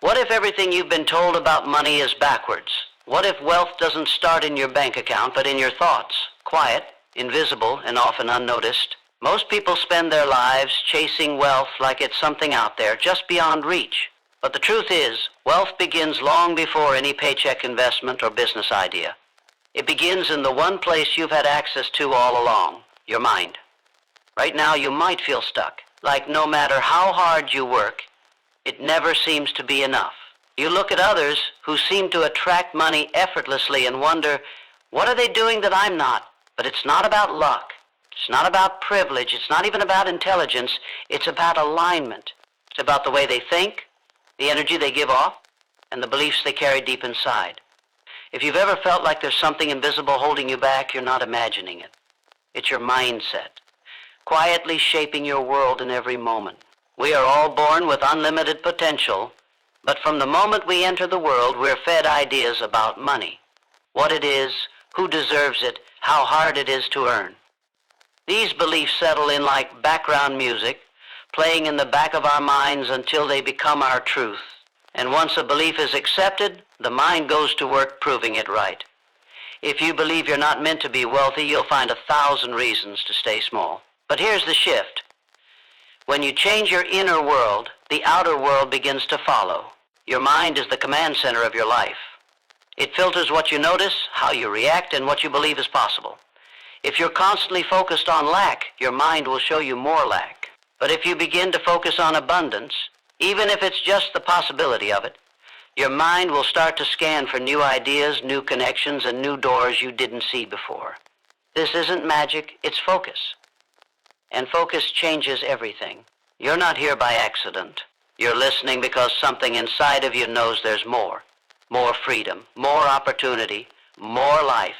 What if everything you've been told about money is backwards? What if wealth doesn't start in your bank account, but in your thoughts? Quiet, invisible, and often unnoticed. Most people spend their lives chasing wealth like it's something out there, just beyond reach. But the truth is, wealth begins long before any paycheck investment or business idea. It begins in the one place you've had access to all along, your mind. Right now, you might feel stuck, like no matter how hard you work, it never seems to be enough. You look at others who seem to attract money effortlessly and wonder, what are they doing that I'm not? But it's not about luck. It's not about privilege. It's not even about intelligence. It's about alignment. It's about the way they think, the energy they give off, and the beliefs they carry deep inside. If you've ever felt like there's something invisible holding you back, you're not imagining it. It's your mindset, quietly shaping your world in every moment. We are all born with unlimited potential, but from the moment we enter the world, we're fed ideas about money, what it is, who deserves it, how hard it is to earn. These beliefs settle in like background music, playing in the back of our minds until they become our truth. And once a belief is accepted, the mind goes to work proving it right. If you believe you're not meant to be wealthy, you'll find 1,000 reasons to stay small. But here's the shift. When you change your inner world, the outer world begins to follow. Your mind is the command center of your life. It filters what you notice, how you react, and what you believe is possible. If you're constantly focused on lack, your mind will show you more lack. But if you begin to focus on abundance, even if it's just the possibility of it, your mind will start to scan for new ideas, new connections, and new doors you didn't see before. This isn't magic, it's focus. And focus changes everything. You're not here by accident. You're listening because something inside of you knows there's more. More freedom, more opportunity, more life.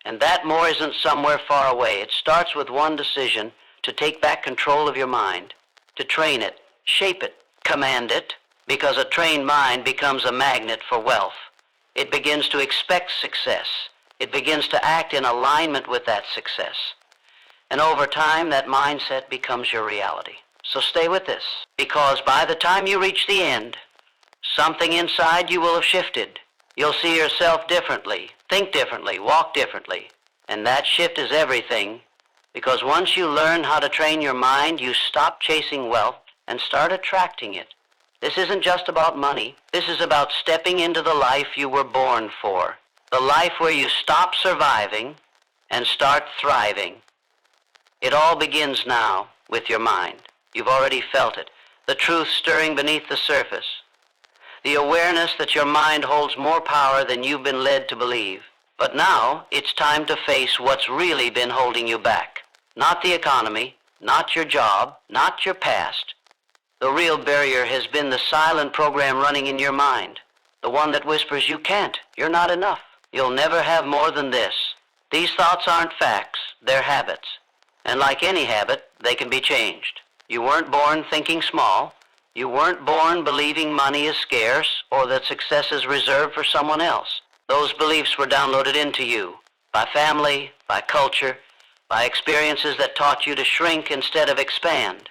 And that more isn't somewhere far away. It starts with one decision to take back control of your mind, to train it, shape it, command it, because a trained mind becomes a magnet for wealth. It begins to expect success. It begins to act in alignment with that success. And over time, that mindset becomes your reality. So stay with this, because by the time you reach the end, something inside you will have shifted. You'll see yourself differently, think differently, walk differently. And that shift is everything, because once you learn how to train your mind, you stop chasing wealth and start attracting it. This isn't just about money. This is about stepping into the life you were born for. The life where you stop surviving and start thriving. It all begins now with your mind. You've already felt it. The truth stirring beneath the surface. The awareness that your mind holds more power than you've been led to believe. But now, it's time to face what's really been holding you back. Not the economy, not your job, not your past. The real barrier has been the silent program running in your mind. The one that whispers, you can't, you're not enough. You'll never have more than this. These thoughts aren't facts, they're habits. And like any habit, they can be changed. You weren't born thinking small. You weren't born believing money is scarce or that success is reserved for someone else. Those beliefs were downloaded into you by family, by culture, by experiences that taught you to shrink instead of expand.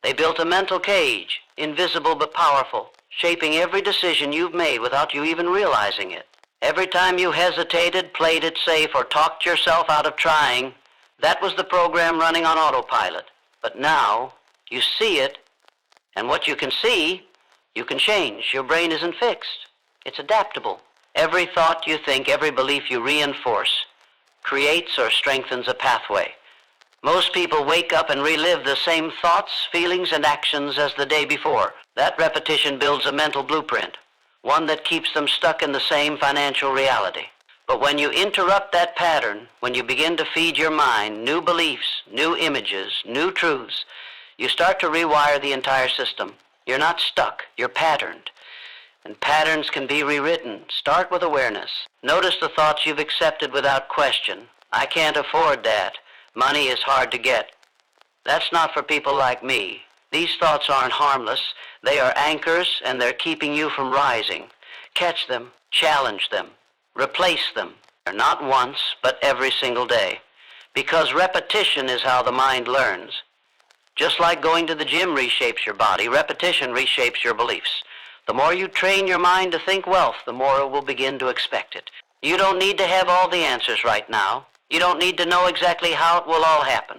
They built a mental cage, invisible but powerful, shaping every decision you've made without you even realizing it. Every time you hesitated, played it safe, or talked yourself out of trying, that was the program running on autopilot. But now, you see it, and what you can see, you can change. Your brain isn't fixed. It's adaptable. Every thought you think, every belief you reinforce, creates or strengthens a pathway. Most people wake up and relive the same thoughts, feelings, and actions as the day before. That repetition builds a mental blueprint, one that keeps them stuck in the same financial reality. But when you interrupt that pattern, when you begin to feed your mind new beliefs, new images, new truths, you start to rewire the entire system. You're not stuck, you're patterned. And patterns can be rewritten. Start with awareness. Notice the thoughts you've accepted without question. I can't afford that. Money is hard to get. That's not for people like me. These thoughts aren't harmless. They are anchors, and they're keeping you from rising. Catch them, challenge them, replace them. Not once, but every single day. Because repetition is how the mind learns. Just like going to the gym reshapes your body, repetition reshapes your beliefs. The more you train your mind to think wealth, the more it will begin to expect it. You don't need to have all the answers right now. You don't need to know exactly how it will all happen.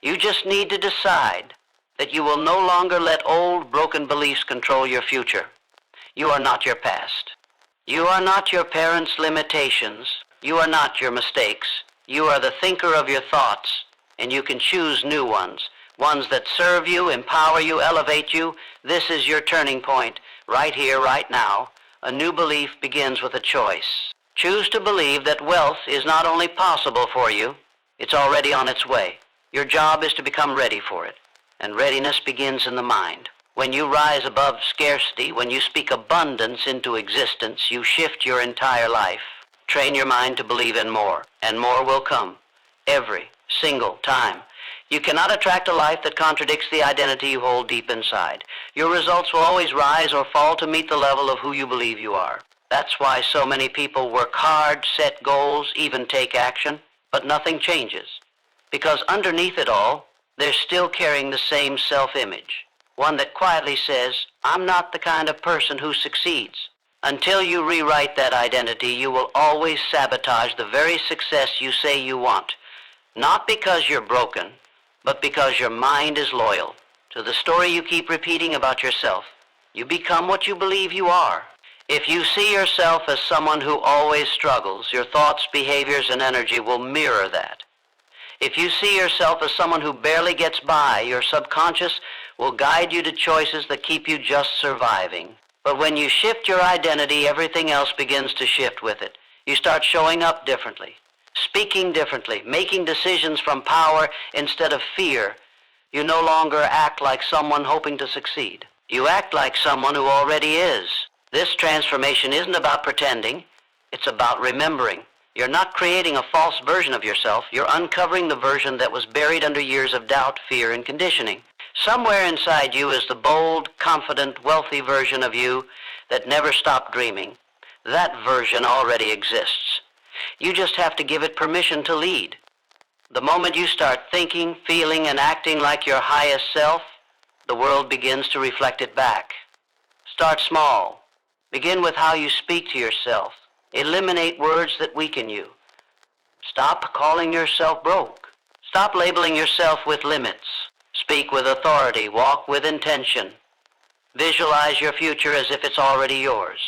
You just need to decide that you will no longer let old, broken beliefs control your future. You are not your past. You are not your parents' limitations. You are not your mistakes. You are the thinker of your thoughts, and you can choose new ones, ones that serve you, empower you, elevate you. This is your turning point, right here, right now. A new belief begins with a choice. Choose to believe that wealth is not only possible for you, it's already on its way. Your job is to become ready for it, and readiness begins in the mind. When you rise above scarcity, when you speak abundance into existence, you shift your entire life. Train your mind to believe in more, and more will come every single time. You cannot attract a life that contradicts the identity you hold deep inside. Your results will always rise or fall to meet the level of who you believe you are. That's why so many people work hard, set goals, even take action, but nothing changes. Because underneath it all, they're still carrying the same self-image. One that quietly says, I'm not the kind of person who succeeds. Until you rewrite that identity, you will always sabotage the very success you say you want. Not because you're broken, but because your mind is loyal to the story you keep repeating about yourself. You become what you believe you are. If you see yourself as someone who always struggles, your thoughts, behaviors, and energy will mirror that. If you see yourself as someone who barely gets by, your subconscious will guide you to choices that keep you just surviving. But when you shift your identity, everything else begins to shift with it. You start showing up differently, speaking differently, making decisions from power instead of fear. You no longer act like someone hoping to succeed. You act like someone who already is. This transformation isn't about pretending. It's about remembering. You're not creating a false version of yourself. You're uncovering the version that was buried under years of doubt, fear, and conditioning. Somewhere inside you is the bold, confident, wealthy version of you that never stopped dreaming. That version already exists. You just have to give it permission to lead. The moment you start thinking, feeling, and acting like your highest self, the world begins to reflect it back. Start small. Begin with how you speak to yourself. Eliminate words that weaken you. Stop calling yourself broke. Stop labeling yourself with limits. Speak with authority. Walk with intention. Visualize your future as if it's already yours.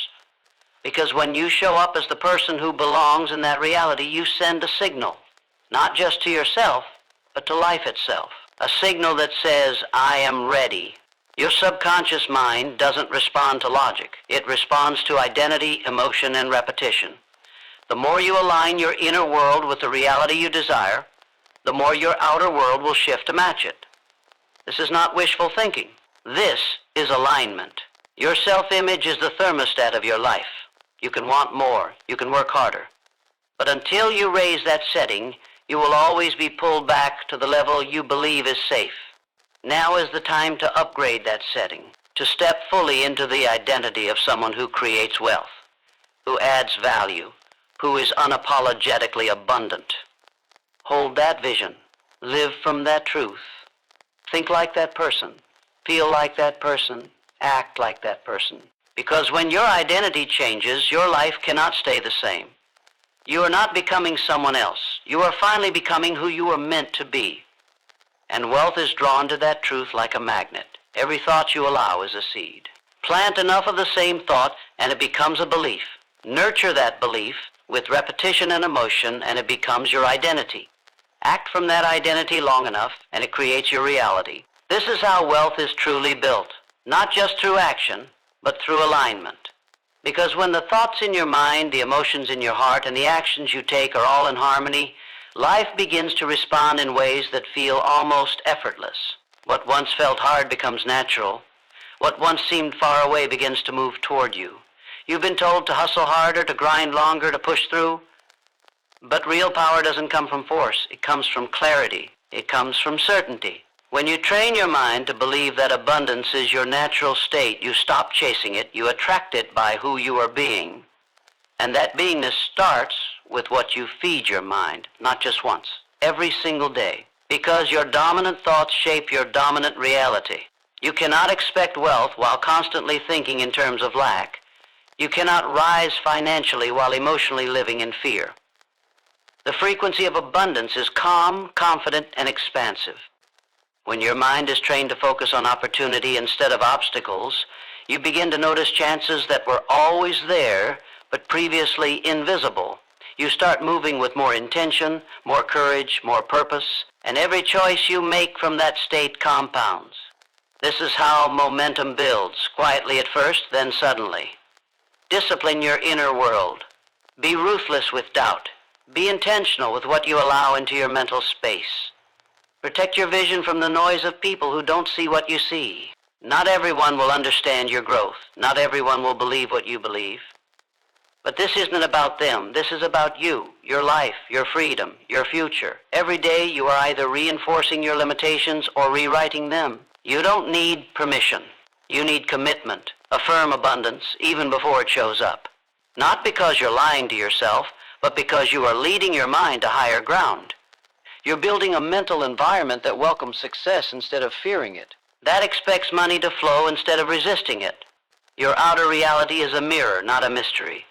Because when you show up as the person who belongs in that reality, you send a signal. Not just to yourself, but to life itself. A signal that says, I am ready. Your subconscious mind doesn't respond to logic. It responds to identity, emotion, and repetition. The more you align your inner world with the reality you desire, the more your outer world will shift to match it. This is not wishful thinking. This is alignment. Your self-image is the thermostat of your life. You can want more. You can work harder. But until you raise that setting, you will always be pulled back to the level you believe is safe. Now is the time to upgrade that setting, to step fully into the identity of someone who creates wealth, who adds value, who is unapologetically abundant. Hold that vision. Live from that truth. Think like that person. Feel like that person. Act like that person. Because when your identity changes, your life cannot stay the same. You are not becoming someone else. You are finally becoming who you were meant to be. And wealth is drawn to that truth like a magnet. Every thought you allow is a seed. Plant enough of the same thought and it becomes a belief. Nurture that belief with repetition and emotion and it becomes your identity. Act from that identity long enough and it creates your reality. This is how wealth is truly built. Not just through action, but through alignment. Because when the thoughts in your mind, the emotions in your heart, and the actions you take are all in harmony, life begins to respond in ways that feel almost effortless. What once felt hard becomes natural. What once seemed far away begins to move toward you. You've been told to hustle harder, to grind longer, to push through. But real power doesn't come from force. It comes from clarity. It comes from certainty. When you train your mind to believe that abundance is your natural state, you stop chasing it. You attract it by who you are being. And that beingness starts with what you feed your mind, not just once, every single day. Because your dominant thoughts shape your dominant reality. You cannot expect wealth while constantly thinking in terms of lack. You cannot rise financially while emotionally living in fear. The frequency of abundance is calm, confident, and expansive. When your mind is trained to focus on opportunity instead of obstacles, you begin to notice chances that were always there, but previously invisible. You start moving with more intention, more courage, more purpose, and every choice you make from that state compounds. This is how momentum builds, quietly at first, then suddenly. Discipline your inner world. Be ruthless with doubt. Be intentional with what you allow into your mental space. Protect your vision from the noise of people who don't see what you see. Not everyone will understand your growth. Not everyone will believe what you believe. But this isn't about them. This is about you, your life, your freedom, your future. Every day you are either reinforcing your limitations or rewriting them. You don't need permission. You need commitment, a firm abundance, even before it shows up. Not because you're lying to yourself, but because you are leading your mind to higher ground. You're building a mental environment that welcomes success instead of fearing it. That expects money to flow instead of resisting it. Your outer reality is a mirror, not a mystery.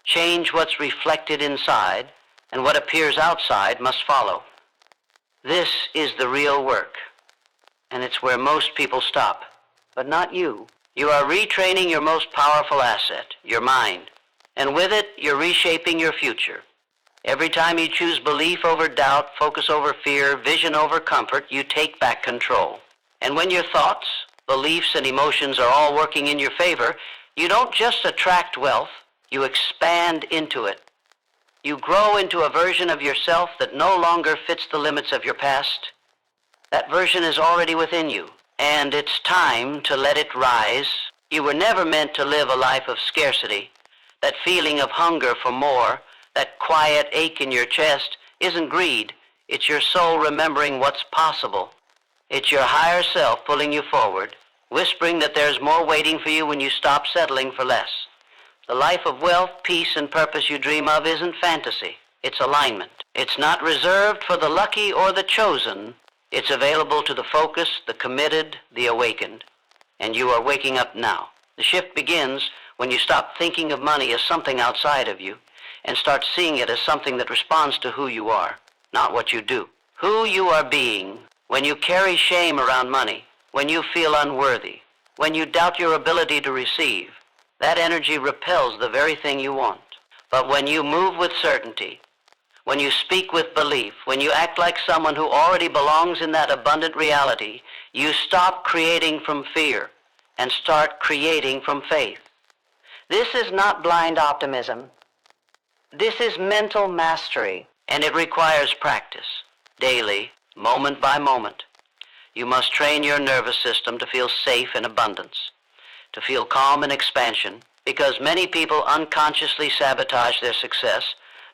Change what's reflected inside, and what appears outside must follow. This is the real work, and it's where most people stop, but not you. You are retraining your most powerful asset, your mind, and with it, you're reshaping your future. Every time you choose belief over doubt, focus over fear, vision over comfort, you take back control. And when your thoughts, beliefs, and emotions are all working in your favor, you don't just attract wealth, you expand into it. You grow into a version of yourself that no longer fits the limits of your past. That version is already within you, and it's time to let it rise. You were never meant to live a life of scarcity. That feeling of hunger for more, that quiet ache in your chest, isn't greed. It's your soul remembering what's possible. It's your higher self pulling you forward, whispering that there's more waiting for you when you stop settling for less. The life of wealth, peace, and purpose you dream of isn't fantasy. It's alignment. It's not reserved for the lucky or the chosen. It's available to the focused, the committed, the awakened. And you are waking up now. The shift begins when you stop thinking of money as something outside of you and start seeing it as something that responds to who you are, not what you do. Who you are being when you carry shame around money, when you feel unworthy, when you doubt your ability to receive, that energy repels the very thing you want. But when you move with certainty, when you speak with belief, when you act like someone who already belongs in that abundant reality, you stop creating from fear and start creating from faith. This is not blind optimism. This is mental mastery, and it requires practice, daily, moment by moment. You must train your nervous system to feel safe in abundance, to feel calm in expansion, because many people unconsciously sabotage their success,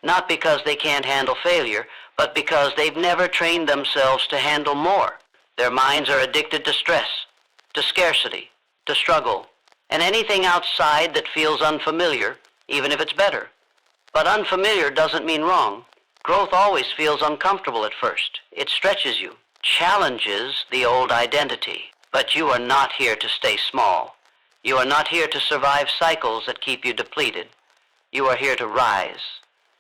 not because they can't handle failure, but because they've never trained themselves to handle more. Their minds are addicted to stress, to scarcity, to struggle, and anything outside that feels unfamiliar, even if it's better. But unfamiliar doesn't mean wrong. Growth always feels uncomfortable at first. It stretches you, challenges the old identity. But you are not here to stay small. You are not here to survive cycles that keep you depleted. You are here to rise.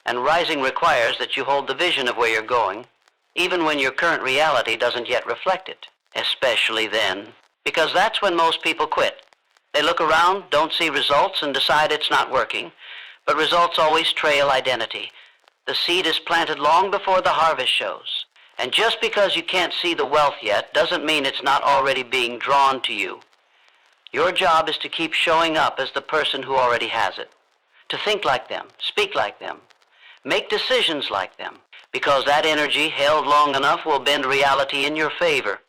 And rising requires that you hold the vision of where you're going, even when your current reality doesn't yet reflect it. Especially then, because that's when most people quit. They look around, don't see results, and decide it's not working. But results always trail identity. The seed is planted long before the harvest shows. And just because you can't see the wealth yet doesn't mean it's not already being drawn to you. Your job is to keep showing up as the person who already has it. To think like them, speak like them, make decisions like them, because that energy held long enough will bend reality in your favor.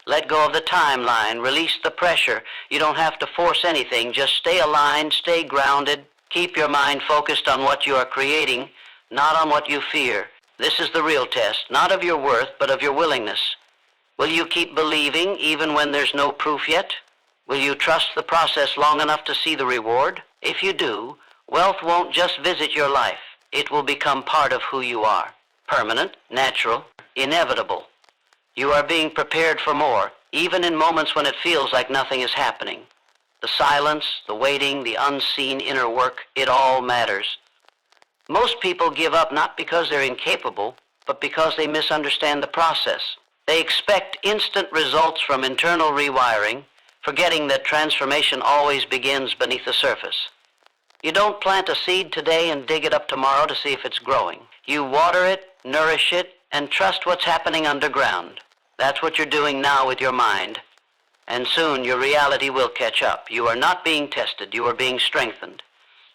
Let go of the timeline, release the pressure. You don't have to force anything, just stay aligned, stay grounded. Keep your mind focused on what you are creating, not on what you fear. This is the real test, not of your worth, but of your willingness. Will you keep believing even when there's no proof yet? Will you trust the process long enough to see the reward? If you do, wealth won't just visit your life. It will become part of who you are. Permanent, natural, inevitable. You are being prepared for more, even in moments when it feels like nothing is happening. The silence, the waiting, the unseen inner work, it all matters. Most people give up not because they're incapable, but because they misunderstand the process. They expect instant results from internal rewiring, forgetting that transformation always begins beneath the surface. You don't plant a seed today and dig it up tomorrow to see if it's growing. You water it, nourish it, and trust what's happening underground. That's what you're doing now with your mind. And soon your reality will catch up. You are not being tested, you are being strengthened.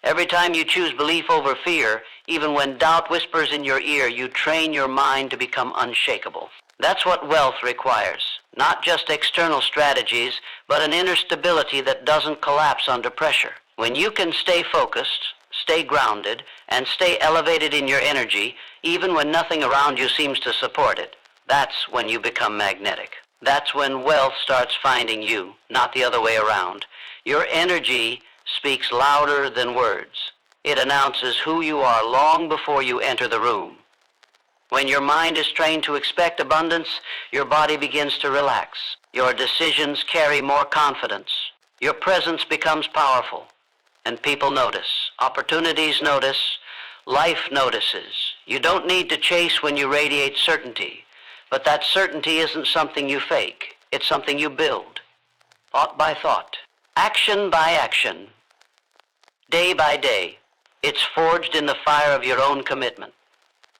Every time you choose belief over fear, even when doubt whispers in your ear, you train your mind to become unshakable. That's what wealth requires. Not just external strategies, but an inner stability that doesn't collapse under pressure. When you can stay focused, stay grounded, and stay elevated in your energy, even when nothing around you seems to support it, that's when you become magnetic. That's when wealth starts finding you, not the other way around. Your energy speaks louder than words. It announces who you are long before you enter the room. When your mind is trained to expect abundance, your body begins to relax. Your decisions carry more confidence. Your presence becomes powerful. And people notice. Opportunities notice. Life notices. You don't need to chase when you radiate certainty. But that certainty isn't something you fake. It's something you build. Thought by thought. Action by action. Day by day. It's forged in the fire of your own commitment.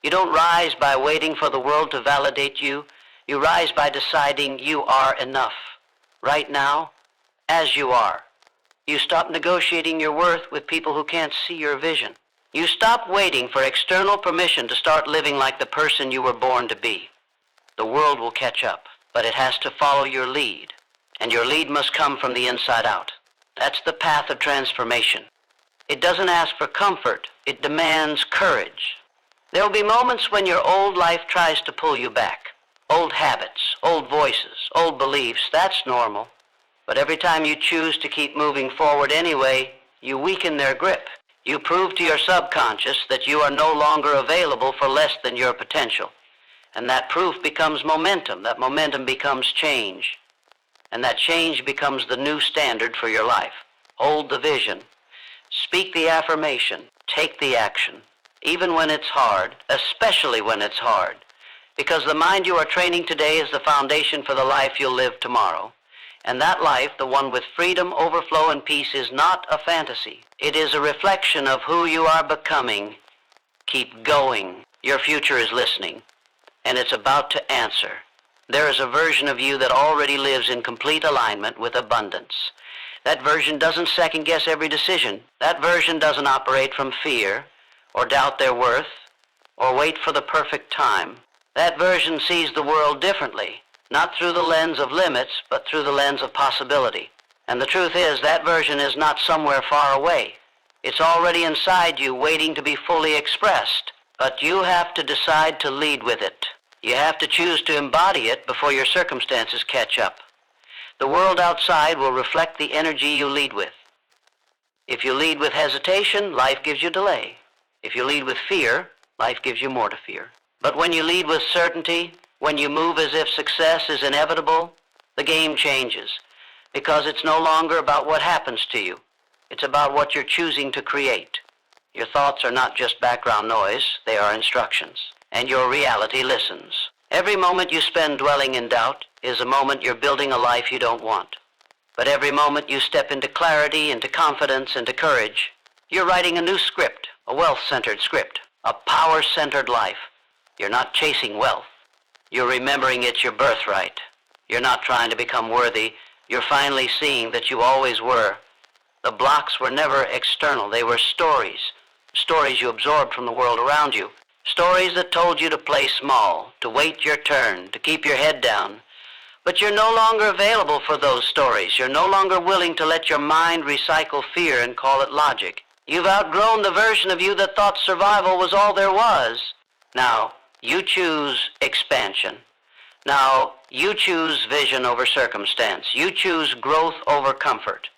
You don't rise by waiting for the world to validate you. You rise by deciding you are enough. Right now, as you are. You stop negotiating your worth with people who can't see your vision. You stop waiting for external permission to start living like the person you were born to be. The world will catch up, but it has to follow your lead. And your lead must come from the inside out. That's the path of transformation. It doesn't ask for comfort. It demands courage. There will be moments when your old life tries to pull you back. Old habits, old voices, old beliefs, that's normal. But every time you choose to keep moving forward anyway, you weaken their grip. You prove to your subconscious that you are no longer available for less than your potential. And that proof becomes momentum. That momentum becomes change. And that change becomes the new standard for your life. Hold the vision. Speak the affirmation. Take the action. Even when it's hard, especially when it's hard. Because the mind you are training today is the foundation for the life you'll live tomorrow. And that life, the one with freedom, overflow, and peace, is not a fantasy. It is a reflection of who you are becoming. Keep going. Your future is listening. And it's about to answer. There is a version of you that already lives in complete alignment with abundance. That version doesn't second-guess every decision. That version doesn't operate from fear, or doubt their worth, or wait for the perfect time. That version sees the world differently, not through the lens of limits, but through the lens of possibility. And the truth is, that version is not somewhere far away. It's already inside you, waiting to be fully expressed. But you have to decide to lead with it. You have to choose to embody it before your circumstances catch up. The world outside will reflect the energy you lead with. If you lead with hesitation, life gives you delay. If you lead with fear, life gives you more to fear. But when you lead with certainty, when you move as if success is inevitable, the game changes. Because it's no longer about what happens to you. It's about what you're choosing to create. Your thoughts are not just background noise, they are instructions. And your reality listens. Every moment you spend dwelling in doubt is a moment you're building a life you don't want. But every moment you step into clarity, into confidence, into courage, you're writing a new script, a wealth-centered script, a power-centered life. You're not chasing wealth. You're remembering it's your birthright. You're not trying to become worthy. You're finally seeing that you always were. The blocks were never external. They were stories. Stories you absorbed from the world around you. Stories that told you to play small, to wait your turn, to keep your head down. But you're no longer available for those stories. You're no longer willing to let your mind recycle fear and call it logic. You've outgrown the version of you that thought survival was all there was. Now, you choose expansion. Now, you choose vision over circumstance. You choose growth over comfort.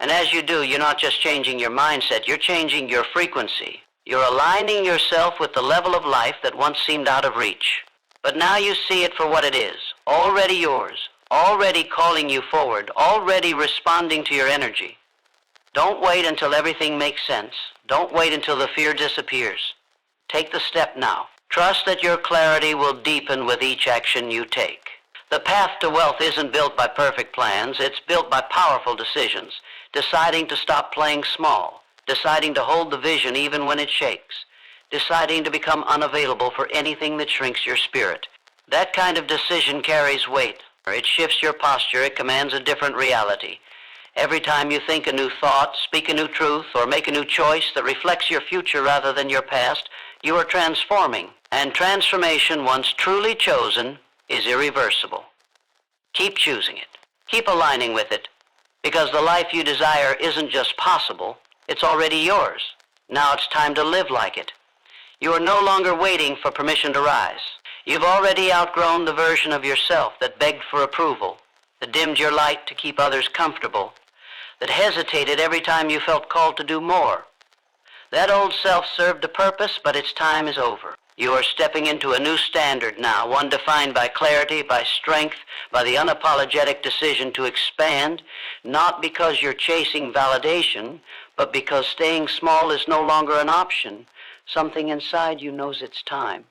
And as you do, you're not just changing your mindset, you're changing your frequency. You're aligning yourself with the level of life that once seemed out of reach. But now you see it for what it is, already yours, already calling you forward, already responding to your energy. Don't wait until everything makes sense. Don't wait until the fear disappears. Take the step now. Trust that your clarity will deepen with each action you take. The path to wealth isn't built by perfect plans. It's built by powerful decisions. Deciding to stop playing small. Deciding to hold the vision even when it shakes. Deciding to become unavailable for anything that shrinks your spirit. That kind of decision carries weight. It shifts your posture. It commands a different reality. Every time you think a new thought, speak a new truth, or make a new choice that reflects your future rather than your past, you are transforming. And transformation, once truly chosen, is irreversible. Keep choosing it. Keep aligning with it. Because the life you desire isn't just possible, it's already yours. Now it's time to live like it. You are no longer waiting for permission to rise. You've already outgrown the version of yourself that begged for approval, that dimmed your light to keep others comfortable, that hesitated every time you felt called to do more. That old self served a purpose, but its time is over. You are stepping into a new standard now, one defined by clarity, by strength, by the unapologetic decision to expand, not because you're chasing validation, but because staying small is no longer an option. Something inside you knows it's time.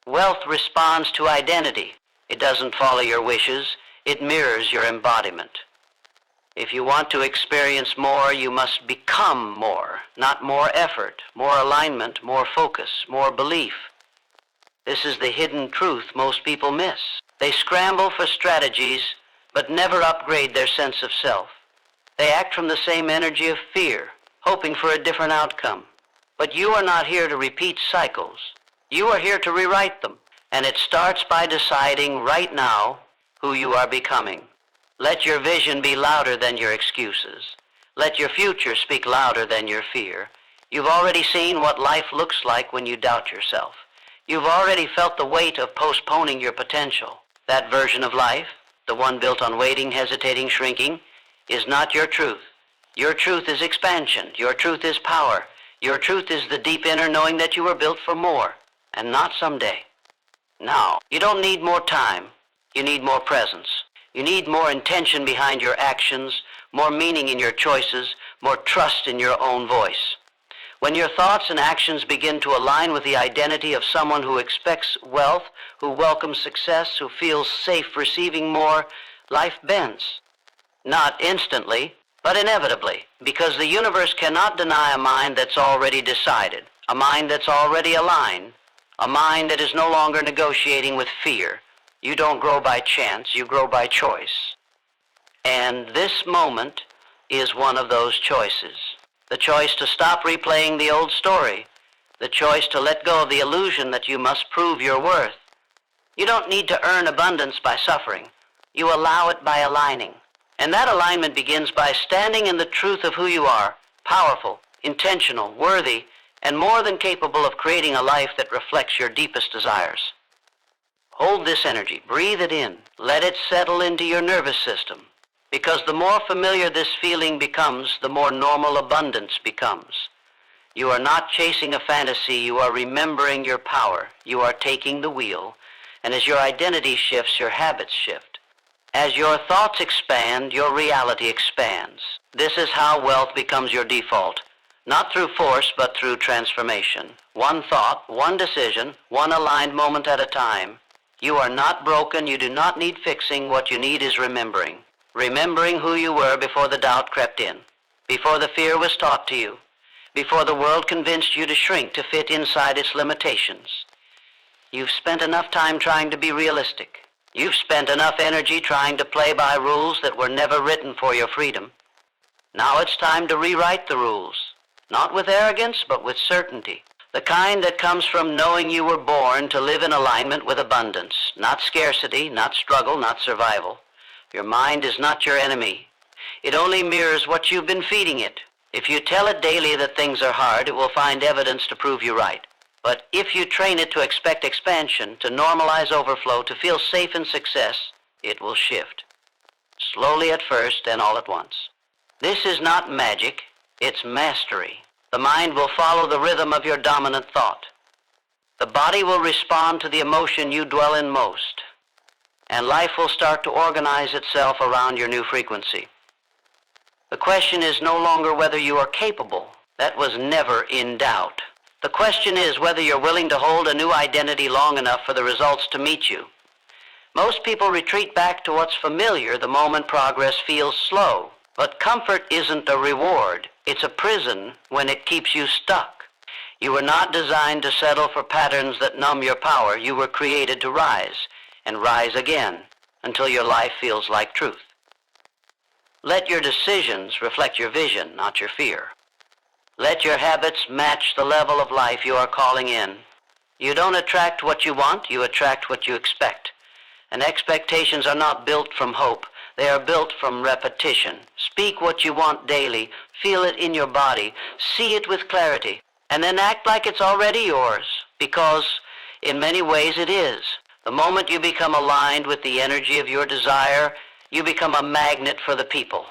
Wealth responds to identity. It doesn't follow your wishes. It mirrors your embodiment. If you want to experience more, you must become more, not more effort, more alignment, more focus, more belief. This is the hidden truth most people miss. They scramble for strategies, but never upgrade their sense of self. They act from the same energy of fear, hoping for a different outcome. But you are not here to repeat cycles. You are here to rewrite them. And it starts by deciding right now who you are becoming. Let your vision be louder than your excuses. Let your future speak louder than your fear. You've already seen what life looks like when you doubt yourself. You've already felt the weight of postponing your potential. That version of life, the one built on waiting, hesitating, shrinking, is not your truth. Your truth is expansion. Your truth is power. Your truth is the deep inner knowing that you were built for more, and not someday. Now, you don't need more time. You need more presence. You need more intention behind your actions, more meaning in your choices, more trust in your own voice. When your thoughts and actions begin to align with the identity of someone who expects wealth, who welcomes success, who feels safe receiving more, life bends. Not instantly, but inevitably, because the universe cannot deny a mind that's already decided, a mind that's already aligned, a mind that is no longer negotiating with fear. You don't grow by chance, you grow by choice. And this moment is one of those choices. The choice to stop replaying the old story. The choice to let go of the illusion that you must prove your worth. You don't need to earn abundance by suffering. You allow it by aligning. And that alignment begins by standing in the truth of who you are, powerful, intentional, worthy, and more than capable of creating a life that reflects your deepest desires. Hold this energy, breathe it in, let it settle into your nervous system. Because the more familiar this feeling becomes, the more normal abundance becomes. You are not chasing a fantasy, you are remembering your power. You are taking the wheel. And as your identity shifts, your habits shift. As your thoughts expand, your reality expands. This is how wealth becomes your default. Not through force, but through transformation. One thought, one decision, one aligned moment at a time. You are not broken. You do not need fixing. What you need is remembering. Remembering who you were before the doubt crept in, before the fear was taught to you, before the world convinced you to shrink to fit inside its limitations. You've spent enough time trying to be realistic. You've spent enough energy trying to play by rules that were never written for your freedom. Now it's time to rewrite the rules, not with arrogance, but with certainty. The kind that comes from knowing you were born to live in alignment with abundance, not scarcity, not struggle, not survival. Your mind is not your enemy. It only mirrors what you've been feeding it. If you tell it daily that things are hard, it will find evidence to prove you right. But if you train it to expect expansion, to normalize overflow, to feel safe in success, it will shift. Slowly at first, then all at once. This is not magic, it's mastery. The mind will follow the rhythm of your dominant thought. The body will respond to the emotion you dwell in most. and life will start to organize itself around your new frequency. The question is no longer whether you are capable. That was never in doubt. The question is whether you're willing to hold a new identity long enough for the results to meet you. Most people retreat back to what's familiar the moment progress feels slow. But comfort isn't a reward. It's a prison when it keeps you stuck. You were not designed to settle for patterns that numb your power. You were created to rise, and rise again, until your life feels like truth. Let your decisions reflect your vision, not your fear. Let your habits match the level of life you are calling in. You don't attract what you want, you attract what you expect. And expectations are not built from hope. They are built from repetition. Speak what you want daily. Feel it in your body. See it with clarity. And then act like it's already yours, because in many ways it is. The moment you become aligned with the energy of your desire, you become a magnet for the people,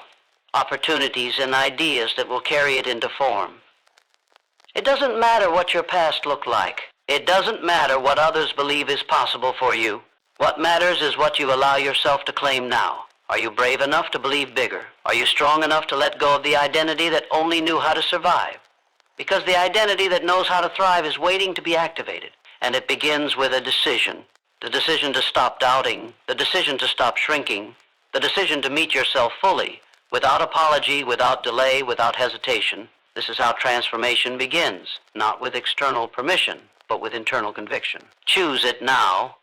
opportunities and ideas that will carry it into form. It doesn't matter what your past looked like. It doesn't matter what others believe is possible for you. What matters is what you allow yourself to claim now. Are you brave enough to believe bigger? Are you strong enough to let go of the identity that only knew how to survive? Because the identity that knows how to thrive is waiting to be activated. And it begins with a decision. The decision to stop doubting. The decision to stop shrinking. The decision to meet yourself fully, without apology, without delay, without hesitation. This is how transformation begins. Not with external permission, but with internal conviction. Choose it now.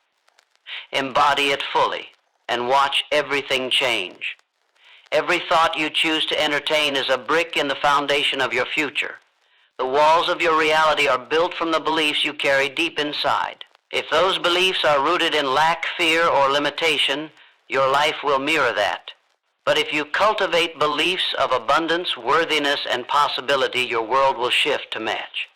Embody it fully. And watch everything change. Every thought you choose to entertain is a brick in the foundation of your future. The walls of your reality are built from the beliefs you carry deep inside. If those beliefs are rooted in lack, fear, or limitation, your life will mirror that. But if you cultivate beliefs of abundance, worthiness, and possibility, your world will shift to match.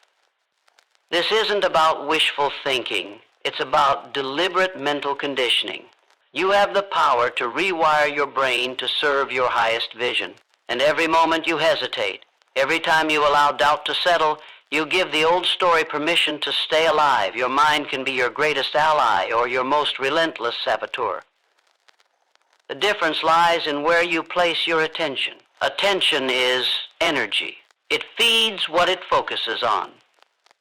This isn't about wishful thinking. It's about deliberate mental conditioning. You have the power to rewire your brain to serve your highest vision. And every moment you hesitate, every time you allow doubt to settle, you give the old story permission to stay alive. Your mind can be your greatest ally or your most relentless saboteur. The difference lies in where you place your attention. Attention is energy. It feeds what it focuses on.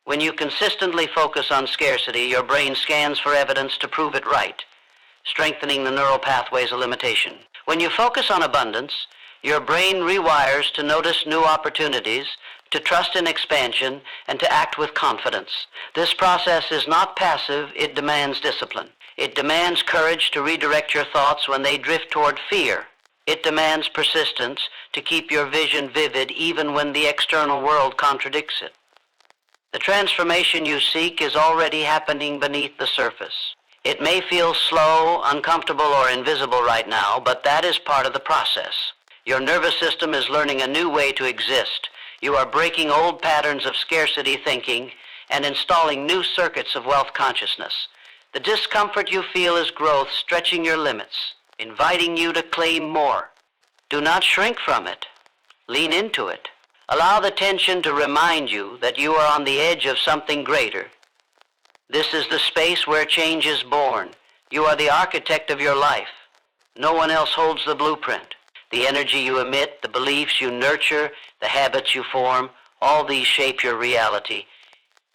When you consistently focus on scarcity, your brain scans for evidence to prove it right, strengthening the neural pathways of limitation. When you focus on abundance, your brain rewires to notice new opportunities, to trust in expansion, and to act with confidence. This process is not passive, it demands discipline. It demands courage to redirect your thoughts when they drift toward fear. It demands persistence to keep your vision vivid even when the external world contradicts it. The transformation you seek is already happening beneath the surface. It may feel slow, uncomfortable, or invisible right now, but that is part of the process. Your nervous system is learning a new way to exist. You are breaking old patterns of scarcity thinking and installing new circuits of wealth consciousness. The discomfort you feel is growth stretching your limits, inviting you to claim more. Do not shrink from it. Lean into it. Allow the tension to remind you that you are on the edge of something greater. This is the space where change is born. You are the architect of your life. No one else holds the blueprint. The energy you emit, the beliefs you nurture, the habits you form, all these shape your reality.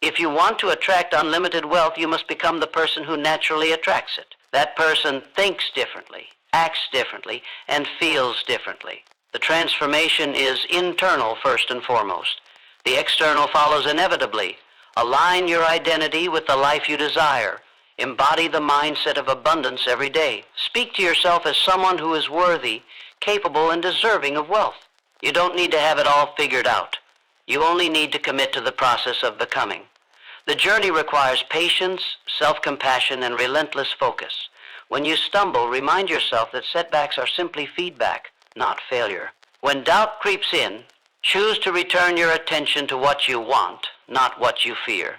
If you want to attract unlimited wealth, you must become the person who naturally attracts it. That person thinks differently, acts differently, and feels differently. The transformation is internal first and foremost. The external follows inevitably. Align your identity with the life you desire. Embody the mindset of abundance every day. Speak to yourself as someone who is worthy, capable, and deserving of wealth. You don't need to have it all figured out. You only need to commit to the process of becoming. The journey requires patience, self-compassion, and relentless focus. When you stumble, remind yourself that setbacks are simply feedback, not failure. When doubt creeps in, choose to return your attention to what you want, not what you fear.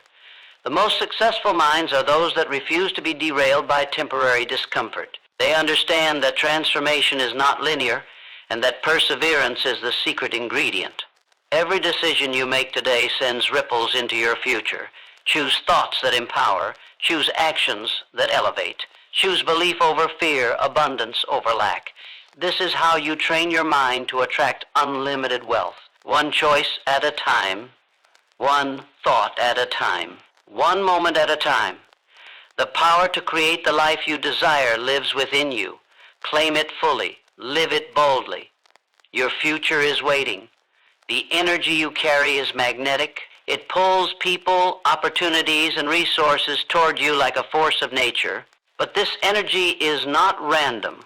The most successful minds are those that refuse to be derailed by temporary discomfort. They understand that transformation is not linear and that perseverance is the secret ingredient. Every decision you make today sends ripples into your future. Choose thoughts that empower. Choose actions that elevate. Choose belief over fear, abundance over lack. This is how you train your mind to attract unlimited wealth. One choice at a time, one thought at a time, one moment at a time. The power to create the life you desire lives within you. Claim it fully. Live it boldly. Your future is waiting. The energy you carry is magnetic. It pulls people, opportunities, and resources toward you like a force of nature. But this energy is not random.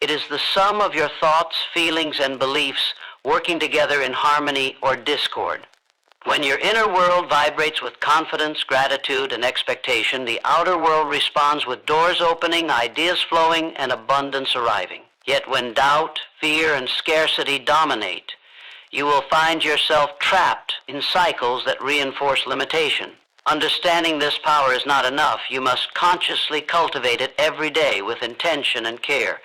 It is the sum of your thoughts, feelings, and beliefs working together in harmony or discord. When your inner world vibrates with confidence, gratitude, and expectation, the outer world responds with doors opening, ideas flowing, and abundance arriving. Yet when doubt, fear, and scarcity dominate, you will find yourself trapped in cycles that reinforce limitation. Understanding this power is not enough. You must consciously cultivate it every day with intention and care.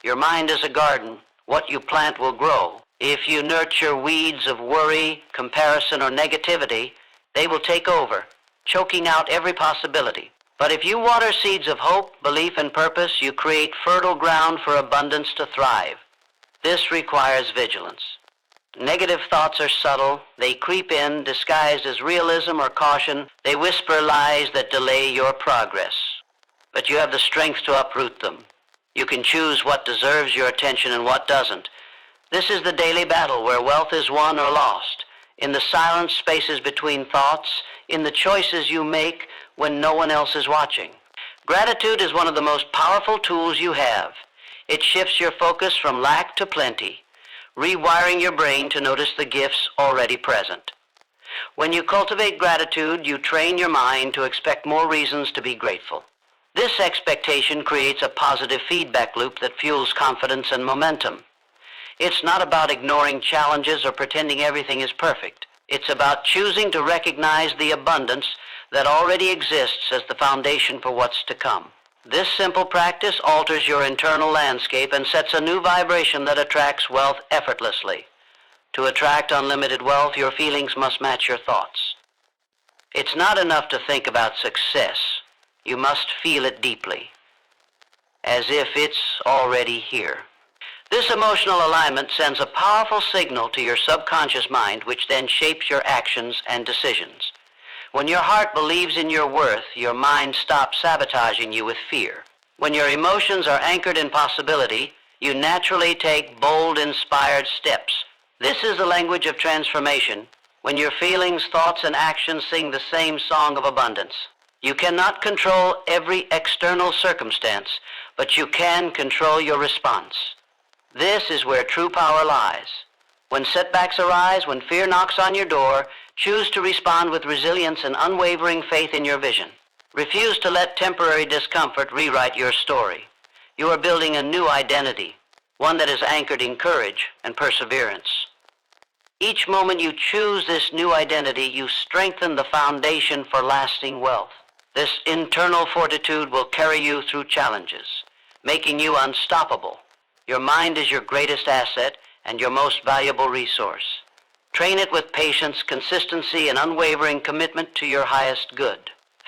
Your mind is a garden. What you plant will grow. If you nurture weeds of worry, comparison, or negativity, they will take over, choking out every possibility. But if you water seeds of hope, belief, and purpose, you create fertile ground for abundance to thrive. This requires vigilance. Negative thoughts are subtle. They creep in, disguised as realism or caution. They whisper lies that delay your progress. But you have the strength to uproot them. You can choose what deserves your attention and what doesn't. This is the daily battle where wealth is won or lost, in the silent spaces between thoughts, in the choices you make when no one else is watching. Gratitude is one of the most powerful tools you have. It shifts your focus from lack to plenty, rewiring your brain to notice the gifts already present. When you cultivate gratitude, you train your mind to expect more reasons to be grateful. This expectation creates a positive feedback loop that fuels confidence and momentum. It's not about ignoring challenges or pretending everything is perfect. It's about choosing to recognize the abundance that already exists as the foundation for what's to come. This simple practice alters your internal landscape and sets a new vibration that attracts wealth effortlessly. To attract unlimited wealth, your feelings must match your thoughts. It's not enough to think about success. You must feel it deeply, as if it's already here. This emotional alignment sends a powerful signal to your subconscious mind, which then shapes your actions and decisions. When your heart believes in your worth, your mind stops sabotaging you with fear. When your emotions are anchored in possibility, you naturally take bold, inspired steps. This is the language of transformation, when your feelings, thoughts, and actions sing the same song of abundance. You cannot control every external circumstance, but you can control your response. This is where true power lies. When setbacks arise, when fear knocks on your door, choose to respond with resilience and unwavering faith in your vision. Refuse to let temporary discomfort rewrite your story. You are building a new identity, one that is anchored in courage and perseverance. Each moment you choose this new identity, you strengthen the foundation for lasting wealth. This internal fortitude will carry you through challenges, making you unstoppable. Your mind is your greatest asset and your most valuable resource. Train it with patience, consistency, and unwavering commitment to your highest good.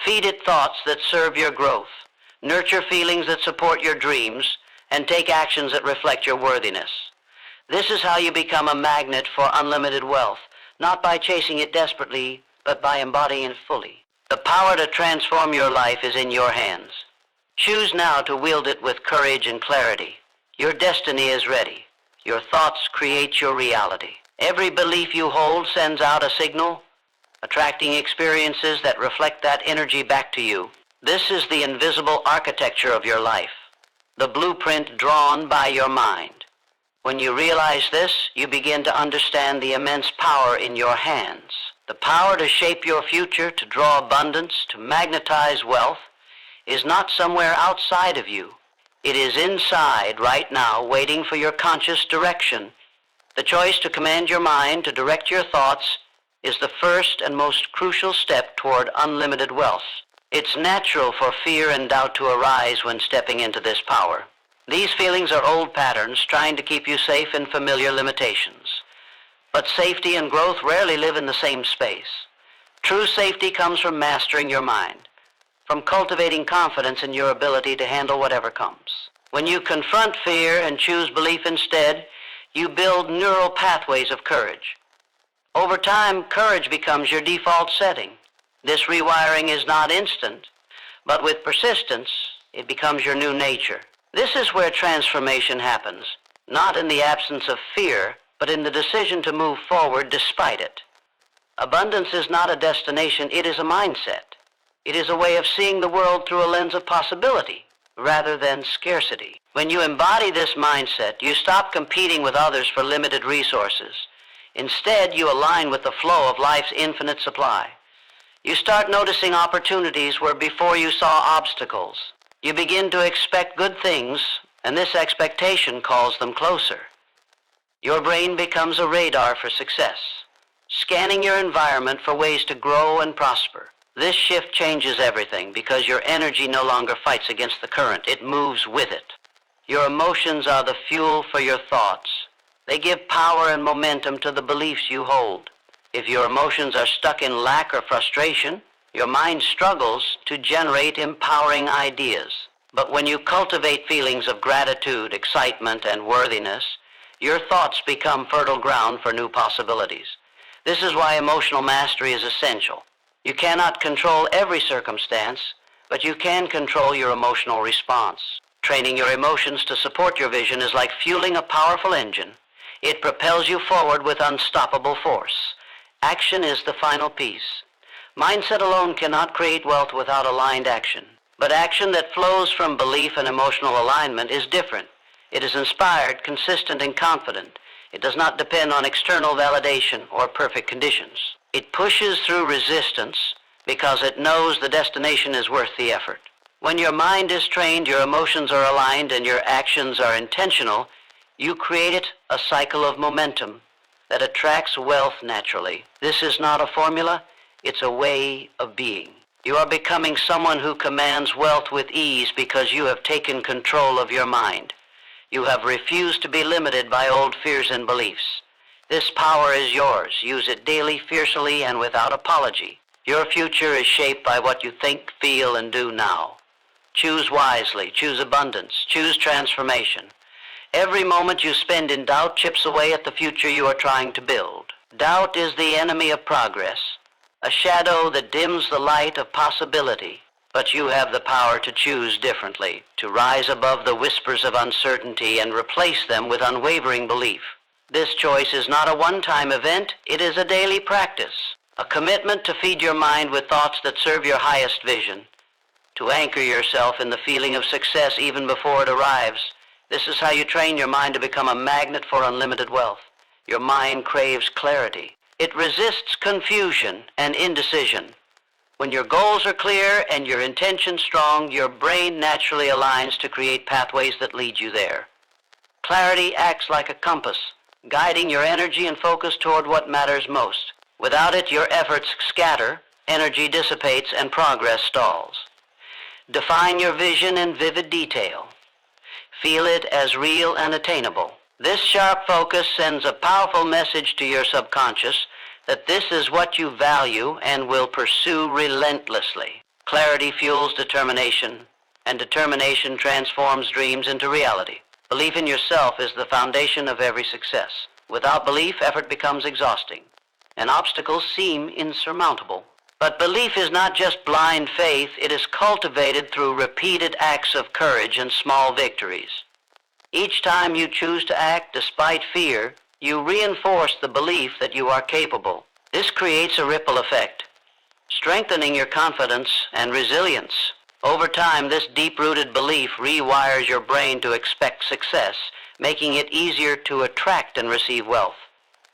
Feed it thoughts that serve your growth. Nurture feelings that support your dreams, and take actions that reflect your worthiness. This is how you become a magnet for unlimited wealth, not by chasing it desperately, but by embodying it fully. The power to transform your life is in your hands. Choose now to wield it with courage and clarity. Your destiny is ready. Your thoughts create your reality. Every belief you hold sends out a signal, attracting experiences that reflect that energy back to you. This is the invisible architecture of your life, the blueprint drawn by your mind. When you realize this, you begin to understand the immense power in your hands. The power to shape your future, to draw abundance, to magnetize wealth, is not somewhere outside of you. It is inside right now, waiting for your conscious direction. The choice to command your mind, to direct your thoughts, is the first and most crucial step toward unlimited wealth. It's natural for fear and doubt to arise when stepping into this power. These feelings are old patterns trying to keep you safe in familiar limitations. But safety and growth rarely live in the same space. True safety comes from mastering your mind. from cultivating confidence in your ability to handle whatever comes. When you confront fear and choose belief instead, you build neural pathways of courage. Over time, courage becomes your default setting. This rewiring is not instant, but with persistence, it becomes your new nature. This is where transformation happens, not in the absence of fear, but in the decision to move forward despite it. Abundance is not a destination, it is a mindset. It is a way of seeing the world through a lens of possibility rather than scarcity. When you embody this mindset, you stop competing with others for limited resources. Instead, you align with the flow of life's infinite supply. You start noticing opportunities where before you saw obstacles. You begin to expect good things, and this expectation calls them closer. Your brain becomes a radar for success, scanning your environment for ways to grow and prosper. This shift changes everything because your energy no longer fights against the current, it moves with it. Your emotions are the fuel for your thoughts. They give power and momentum to the beliefs you hold. If your emotions are stuck in lack or frustration, your mind struggles to generate empowering ideas. But when you cultivate feelings of gratitude, excitement, and worthiness, your thoughts become fertile ground for new possibilities. This is why emotional mastery is essential. You cannot control every circumstance, but you can control your emotional response. Training your emotions to support your vision is like fueling a powerful engine. It propels you forward with unstoppable force. Action is the final piece. Mindset alone cannot create wealth without aligned action. But action that flows from belief and emotional alignment is different. It is inspired, consistent, and confident. It does not depend on external validation or perfect conditions. It pushes through resistance because it knows the destination is worth the effort. When your mind is trained, your emotions are aligned, and your actions are intentional, you create a cycle of momentum that attracts wealth naturally. This is not a formula, it's a way of being. You are becoming someone who commands wealth with ease because you have taken control of your mind. You have refused to be limited by old fears and beliefs. This power is yours. Use it daily, fiercely, and without apology. Your future is shaped by what you think, feel, and do now. Choose wisely, choose abundance, choose transformation. Every moment you spend in doubt chips away at the future you are trying to build. Doubt is the enemy of progress, a shadow that dims the light of possibility. But you have the power to choose differently, to rise above the whispers of uncertainty and replace them with unwavering belief. This choice is not a one-time event, it is a daily practice, a commitment to feed your mind with thoughts that serve your highest vision, to anchor yourself in the feeling of success even before it arrives. This is how you train your mind to become a magnet for unlimited wealth. Your mind craves clarity. It resists confusion and indecision. When your goals are clear and your intention strong, your brain naturally aligns to create pathways that lead you there. Clarity acts like a compass, guiding your energy and focus toward what matters most. Without it, your efforts scatter, energy dissipates, and progress stalls. Define your vision in vivid detail. Feel it as real and attainable. This sharp focus sends a powerful message to your subconscious that this is what you value and will pursue relentlessly. Clarity fuels determination, and determination transforms dreams into reality. Belief in yourself is the foundation of every success. Without belief, effort becomes exhausting, and obstacles seem insurmountable. But belief is not just blind faith, it is cultivated through repeated acts of courage and small victories. Each time you choose to act despite fear, you reinforce the belief that you are capable. This creates a ripple effect, strengthening your confidence and resilience. Over time, this deep-rooted belief rewires your brain to expect success, making it easier to attract and receive wealth.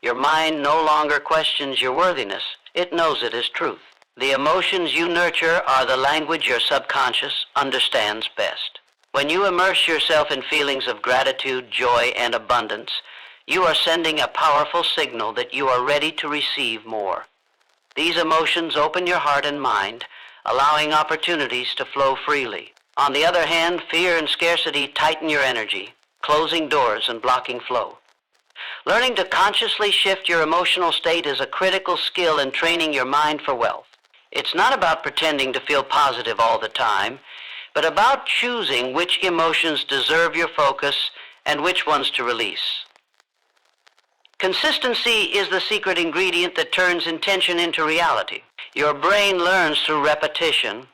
Your mind no longer questions your worthiness, it knows it is truth. The emotions you nurture are the language your subconscious understands best. When you immerse yourself in feelings of gratitude, joy, and abundance, you are sending a powerful signal that you are ready to receive more. These emotions open your heart and mind, allowing opportunities to flow freely. On the other hand, fear and scarcity tighten your energy, closing doors and blocking flow. Learning to consciously shift your emotional state is a critical skill in training your mind for wealth. It's not about pretending to feel positive all the time, but about choosing which emotions deserve your focus and which ones to release. Consistency is the secret ingredient that turns intention into reality. Your brain learns through repetition,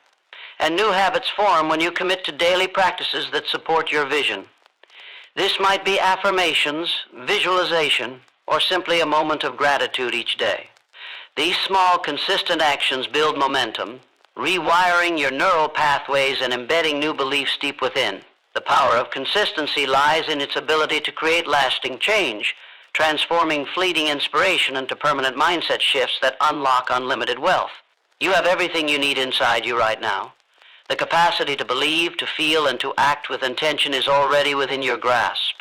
and new habits form when you commit to daily practices that support your vision. This might be affirmations, visualization, or simply a moment of gratitude each day. These small, consistent actions build momentum, rewiring your neural pathways and embedding new beliefs deep within. The power of consistency lies in its ability to create lasting change, transforming fleeting inspiration into permanent mindset shifts that unlock unlimited wealth. You have everything you need inside you right now. The capacity to believe, to feel, and to act with intention is already within your grasp.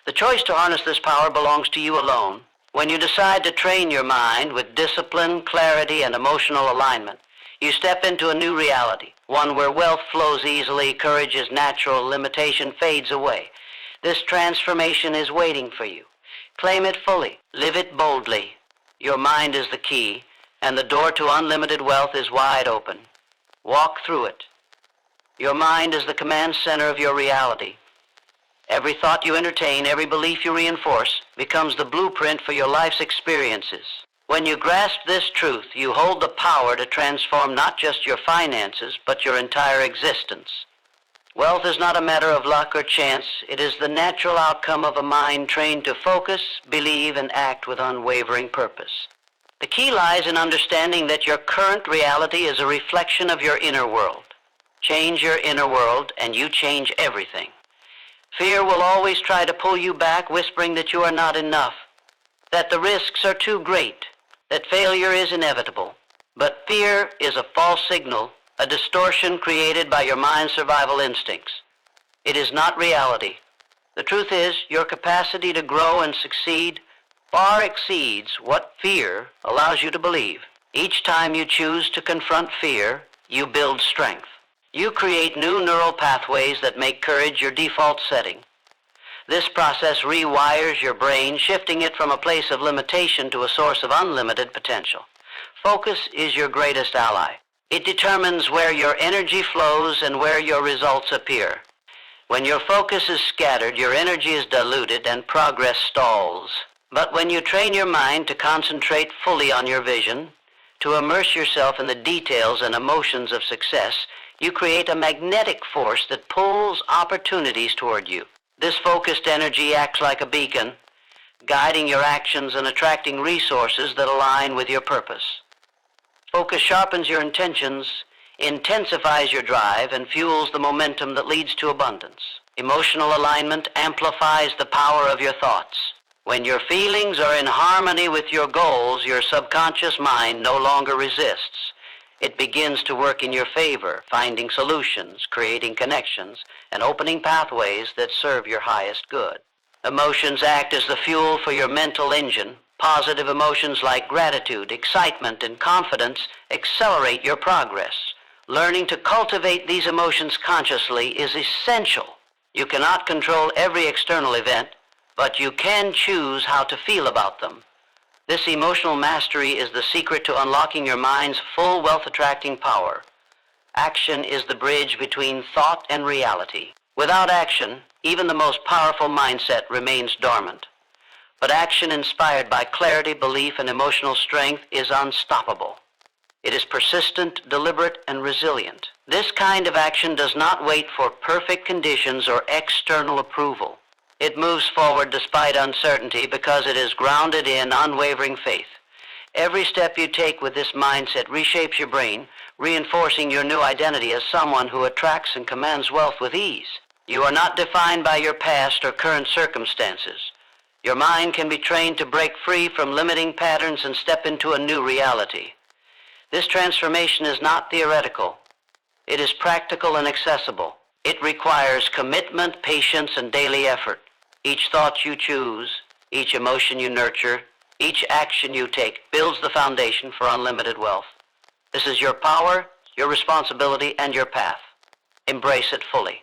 The choice to harness this power belongs to you alone. When you decide to train your mind with discipline, clarity, and emotional alignment, you step into a new reality, one where wealth flows easily, courage is natural, limitation fades away. This transformation is waiting for you. Claim it fully. Live it boldly. Your mind is the key, and the door to unlimited wealth is wide open. Walk through it. Your mind is the command center of your reality. Every thought you entertain, every belief you reinforce, becomes the blueprint for your life's experiences. When you grasp this truth, you hold the power to transform not just your finances, but your entire existence. Wealth is not a matter of luck or chance. It is the natural outcome of a mind trained to focus, believe, and act with unwavering purpose. The key lies in understanding that your current reality is a reflection of your inner world. Change your inner world, and you change everything. Fear will always try to pull you back, whispering that you are not enough, that the risks are too great, that failure is inevitable. But fear is a false signal, a distortion created by your mind's survival instincts. It is not reality. The truth is, your capacity to grow and succeed far exceeds what fear allows you to believe. Each time you choose to confront fear, you build strength. You create new neural pathways that make courage your default setting. This process rewires your brain, shifting it from a place of limitation to a source of unlimited potential. Focus is your greatest ally. It determines where your energy flows and where your results appear. When your focus is scattered, your energy is diluted and progress stalls. But when you train your mind to concentrate fully on your vision, to immerse yourself in the details and emotions of success, you create a magnetic force that pulls opportunities toward you. This focused energy acts like a beacon, guiding your actions and attracting resources that align with your purpose. Focus sharpens your intentions, intensifies your drive, and fuels the momentum that leads to abundance. Emotional alignment amplifies the power of your thoughts. When your feelings are in harmony with your goals, your subconscious mind no longer resists. It begins to work in your favor, finding solutions, creating connections, and opening pathways that serve your highest good. Emotions act as the fuel for your mental engine. Positive emotions like gratitude, excitement, and confidence accelerate your progress. Learning to cultivate these emotions consciously is essential. You cannot control every external event, but you can choose how to feel about them. This emotional mastery is the secret to unlocking your mind's full wealth-attracting power. Action is the bridge between thought and reality. Without action, even the most powerful mindset remains dormant. But action inspired by clarity, belief, and emotional strength is unstoppable. It is persistent, deliberate, and resilient. This kind of action does not wait for perfect conditions or external approval. It moves forward despite uncertainty because it is grounded in unwavering faith. Every step you take with this mindset reshapes your brain, reinforcing your new identity as someone who attracts and commands wealth with ease. You are not defined by your past or current circumstances. Your mind can be trained to break free from limiting patterns and step into a new reality. This transformation is not theoretical. It is practical and accessible. It requires commitment, patience, and daily effort. Each thought you choose, each emotion you nurture, each action you take builds the foundation for unlimited wealth. This is your power, your responsibility, and your path. Embrace it fully.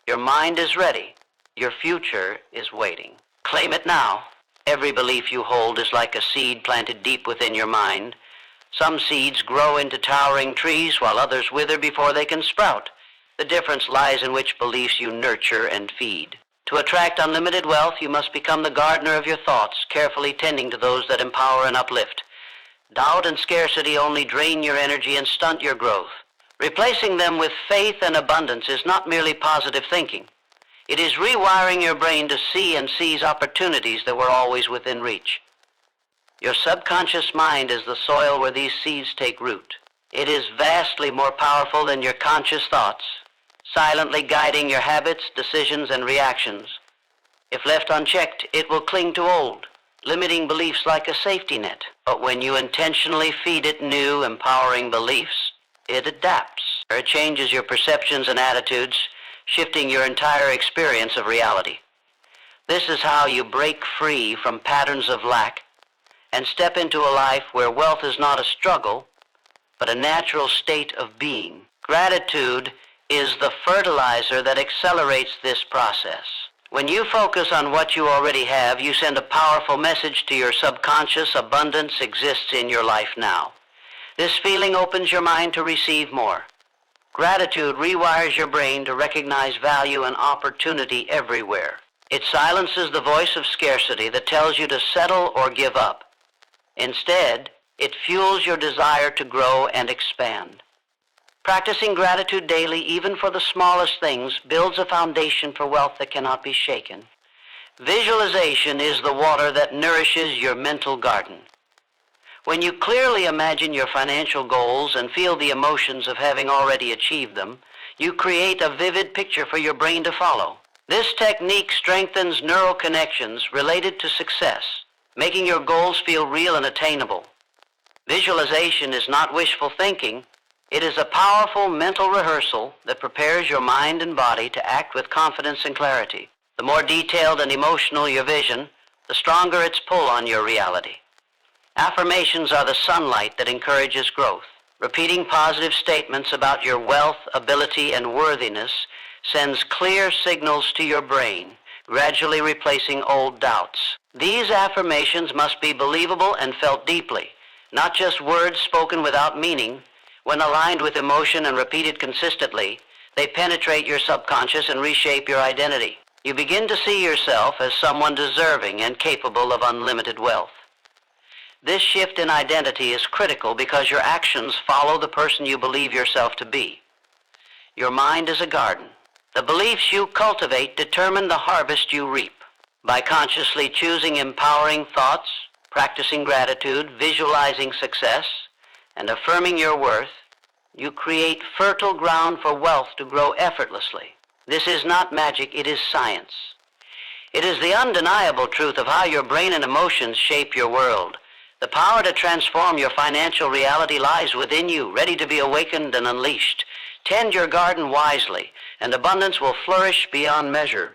Your mind is ready. Your future is waiting. Claim it now. Every belief you hold is like a seed planted deep within your mind. Some seeds grow into towering trees while others wither before they can sprout. The difference lies in which beliefs you nurture and feed. To attract unlimited wealth, you must become the gardener of your thoughts, carefully tending to those that empower and uplift. Doubt and scarcity only drain your energy and stunt your growth. Replacing them with faith and abundance is not merely positive thinking. It is rewiring your brain to see and seize opportunities that were always within reach. Your subconscious mind is the soil where these seeds take root. It is vastly more powerful than your conscious thoughts, silently guiding your habits, decisions, and reactions. If left unchecked, it will cling to old, limiting beliefs like a safety net. But when you intentionally feed it new, empowering beliefs, it adapts. It changes your perceptions and attitudes, shifting your entire experience of reality. This is how you break free from patterns of lack and step into a life where wealth is not a struggle, but a natural state of being. Gratitude is the fertilizer that accelerates this process. When you focus on what you already have, you send a powerful message to your subconscious. Abundance exists in your life now. This feeling opens your mind to receive more. Gratitude rewires your brain to recognize value and opportunity everywhere. It silences the voice of scarcity that tells you to settle or give up. Instead, it fuels your desire to grow and expand. Practicing gratitude daily, even for the smallest things, builds a foundation for wealth that cannot be shaken. Visualization is the water that nourishes your mental garden. When you clearly imagine your financial goals and feel the emotions of having already achieved them, you create a vivid picture for your brain to follow. This technique strengthens neural connections related to success, making your goals feel real and attainable. Visualization is not wishful thinking. It is a powerful mental rehearsal that prepares your mind and body to act with confidence and clarity. The more detailed and emotional your vision, the stronger its pull on your reality. Affirmations are the sunlight that encourages growth. Repeating positive statements about your wealth, ability, and worthiness sends clear signals to your brain, gradually replacing old doubts. These affirmations must be believable and felt deeply, not just words spoken without meaning. When aligned with emotion and repeated consistently, they penetrate your subconscious and reshape your identity. You begin to see yourself as someone deserving and capable of unlimited wealth. This shift in identity is critical because your actions follow the person you believe yourself to be. Your mind is a garden. The beliefs you cultivate determine the harvest you reap. By consciously choosing empowering thoughts, practicing gratitude, visualizing success, and affirming your worth, you create fertile ground for wealth to grow effortlessly. This is not magic, it is science. It is the undeniable truth of how your brain and emotions shape your world. The power to transform your financial reality lies within you, ready to be awakened and unleashed. Tend your garden wisely, and abundance will flourish beyond measure.